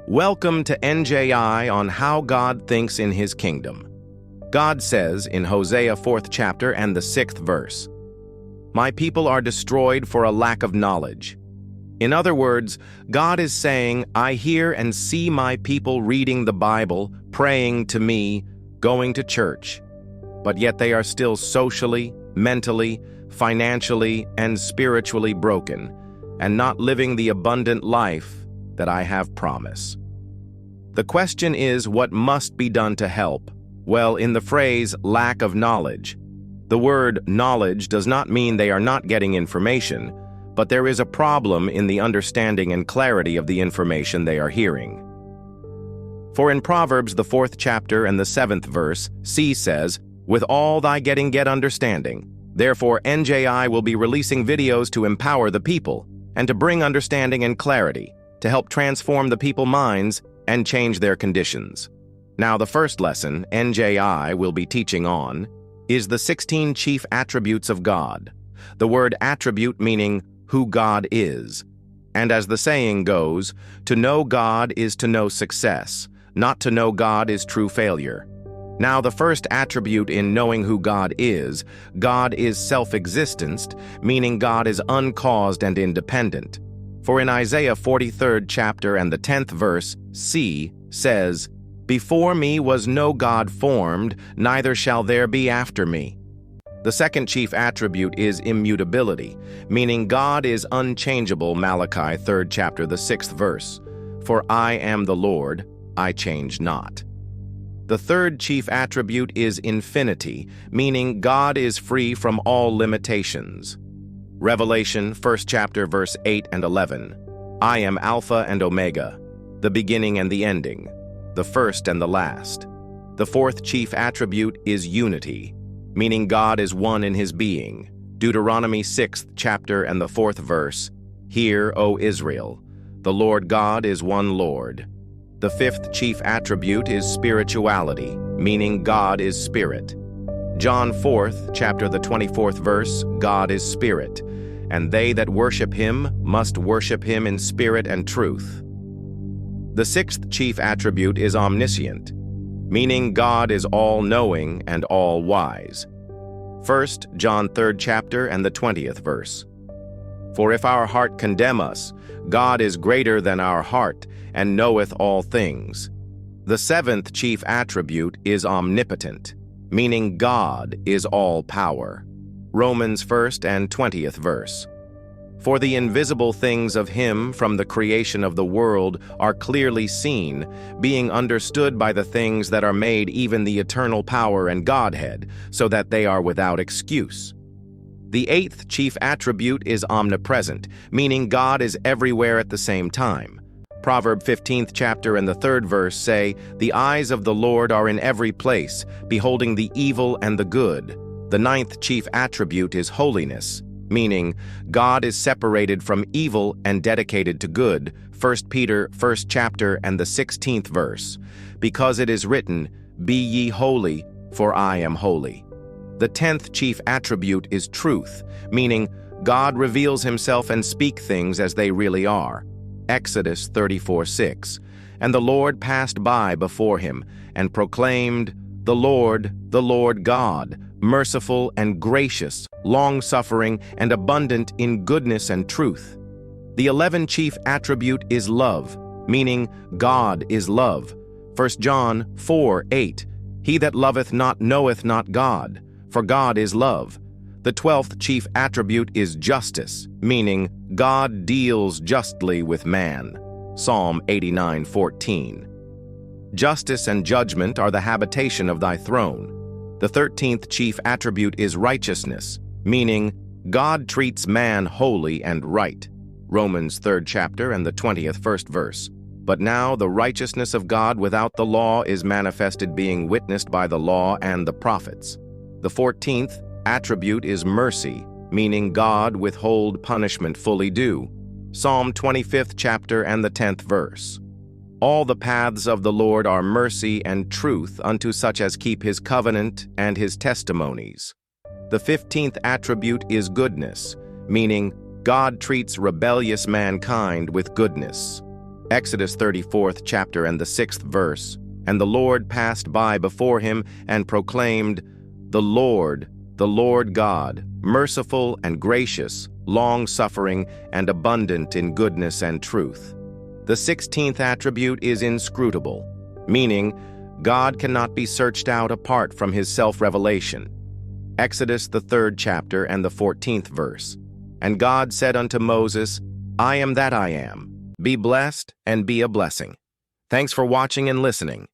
Welcome to NJI on how God thinks in His kingdom. God says in Hosea 4th chapter and the 6th verse, "My people are destroyed for a lack of knowledge." In other words, God is saying, I hear and see my people reading the Bible, praying to me, going to church, but yet they are still socially, mentally, financially, and spiritually broken, and not living the abundant life that I have promised. The question is, what must be done to help? Well, in the phrase, lack of knowledge, the word knowledge does not mean they are not getting information, but there is a problem in the understanding and clarity of the information they are hearing. For in Proverbs, the 4th chapter and the 7th verse, C says, "With all thy getting get understanding." Therefore, NJI will be releasing videos to empower the people and to bring understanding and clarity, to help transform the people's minds and change their conditions. Now, the first lesson NJI will be teaching on is the 16 chief attributes of God. The word attribute meaning who God is. And as the saying goes, to know God is to know success, not to know God is true failure. Now, the first attribute in knowing who God is self-existent, meaning God is uncaused and independent. For in Isaiah 43rd chapter and the 10th verse, C says, "Before me was no God formed, neither shall there be after me." The second chief attribute is immutability, meaning God is unchangeable, Malachi 3rd chapter the 6th verse. "For I am the Lord, I change not." The third chief attribute is infinity, meaning God is free from all limitations. Revelation 1st chapter verse 8 and 11. "I am Alpha and Omega, the beginning and the ending, the first and the last." The fourth chief attribute is unity, meaning God is one in His being. Deuteronomy 6th chapter and the 4th verse. "Hear, O Israel, the Lord God is one Lord." The fifth chief attribute is spirituality, meaning God is spirit. John 4th chapter the 24th verse, "God is spirit, and they that worship Him must worship Him in spirit and truth." The sixth chief attribute is omniscient, meaning God is all-knowing and all-wise. 1 John 3rd chapter and the 20th verse. "For if our heart condemn us, God is greater than our heart, and knoweth all things." The seventh chief attribute is omnipotent, meaning God is all power. Romans 1st and 20th verse. "For the invisible things of Him from the creation of the world are clearly seen, being understood by the things that are made, even the eternal power and Godhead, so that they are without excuse." The eighth chief attribute is omnipresent, meaning God is everywhere at the same time. Proverbs 15th chapter and the 3rd verse say, "The eyes of the Lord are in every place, beholding the evil and the good." The ninth chief attribute is holiness, meaning God is separated from evil and dedicated to good. 1 Peter 1st chapter and the 16th verse. "Because it is written, Be ye holy, for I am holy." The 10th chief attribute is truth, meaning God reveals Himself and speaks things as they really are. Exodus 34:6. "And the Lord passed by before him, and proclaimed, the Lord God, merciful and gracious, long-suffering and abundant in goodness and truth." The 11th chief attribute is love, meaning God is love. 1 John 4:8. "He that loveth not knoweth not God, for God is love." The 12th chief attribute is justice, meaning God deals justly with man. Psalm 89:14. "Justice and judgment are the habitation of thy throne." The 13th chief attribute is righteousness, meaning God treats man holy and right. Romans 3rd chapter and the 21st verse. "But now the righteousness of God without the law is manifested, being witnessed by the law and the prophets." The 14th attribute is mercy, meaning God withhold punishment fully due. Psalm 25th chapter and the 10th verse. "All the paths of the Lord are mercy and truth unto such as keep His covenant and His testimonies." The 15th attribute is goodness, meaning God treats rebellious mankind with goodness. Exodus 34th chapter and the 6th verse. And the Lord passed by before him and proclaimed, the Lord God, merciful and gracious, long-suffering and abundant in goodness and truth. The 16th attribute is inscrutable, meaning God cannot be searched out apart from his self-revelation. Exodus the 3rd chapter and the 14th verse. And God said unto Moses, I am that I am. Be blessed and be a blessing. Thanks for watching and listening.